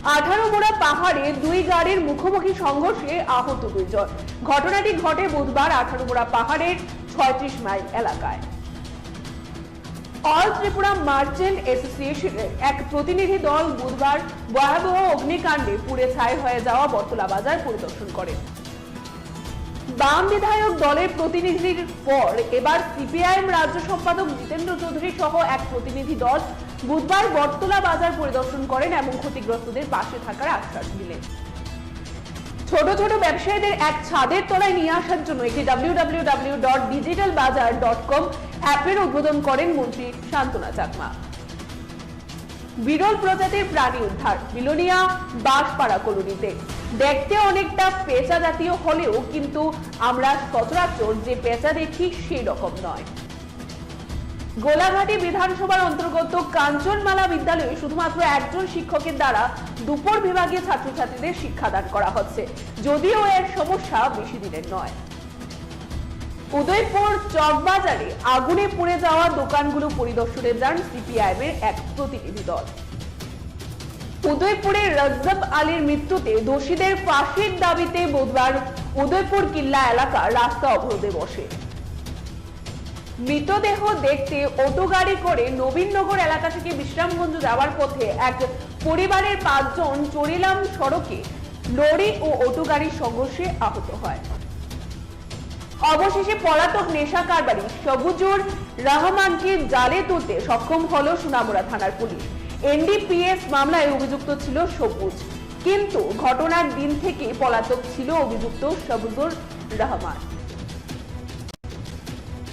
18 পাহাড়ে দুই গাড়ির মুখোমুখি সংঘর্ষে আহত 2 জন। ঘটনাটি ঘটে বুধবার 18 পাহাড়ের 36 মাইল এলাকায়। অল ত্রিপুরা মার্চেন্ট অ্যাসোসিয়েশনের এক প্রতিনিধি দল বুধবার ভয়াবহ অগ্নিকাণ্ডে পুড়ে ছাই হয়ে যাওয়া বটতলা বাজার পরিদর্শন করে। বাম বিধায়ক দলের প্রতিনিধির পর এবার সিপিআইএম রাজ্য সম্পাদক জিতেন্দ্র চৌধুরী সহ এক প্রতিনিধি দল বুধবার বটতলা বাজার পরিদর্শন করেন এবং ক্ষতিগ্রস্তদের পাশে থাকার আশ্বাস দিলেন। ছোট ছোট ব্যবসায়ীদের এক ছাদের তলায় নিয়ে আসার জন্য একটি www.digitalbazaar.com অ্যাপের উদ্বোধন করেন মন্ত্রী শান্তনা চাকমা। বিরল প্রজাতির প্রাণী উদ্ধার বিলোনিয়া বাঁশপাড়া কলোনিতে। দেখতে অনেকটা পেঁচা জাতীয় হলেও কিন্তু আমরা সচরাচর যে পেঁচা দেখি সেই রকম নয়। গোলাঘাটি বিধানসভার অন্তর্গত কাঞ্চনমালা বিদ্যালয়ে শুধুমাত্র একজন শিক্ষকের দ্বারা দুপুর বিভাগে ছাত্রছাত্রীদের শিক্ষাদান করা হচ্ছে, যদিও এর সমস্যা বেশি দিনের নয়। উদয়পুর চকবাজারে আগুনে পুড়ে যাওয়া দোকানগুলো পরিদর্শনে যান সিপিআইএম এর এক প্রতিনিধি দল। উদয়পুরে রজব আলীর মৃত্যুতে দোষীদের ফাঁসির দাবিতে বুধবার উদয়পুর কিল্লা এলাকা রাস্তা অবরোধে বসে। মৃতদেহ দেখতে অটো গাড়ি করে নবীননগর এলাকা থেকে বিশ্রামগঞ্জ যাওয়ার পথে এক পরিবারের 5 জন চরিলাম সড়কে লরি ও অটো গাড়ির সংঘর্ষে আহত হয়। অবশেষে পলাতক নেশা কারবারি সবুজুর রহমানকে জালে তুলতে সক্ষম হলো সোনামুড়া থানার পুলিশ। এনডিপিএস মামলায় অভিযুক্ত ছিল সবুজ, কিন্তু ঘটনার দিন থেকে পলাতক ছিল অভিযুক্ত সবুজুর রহমান।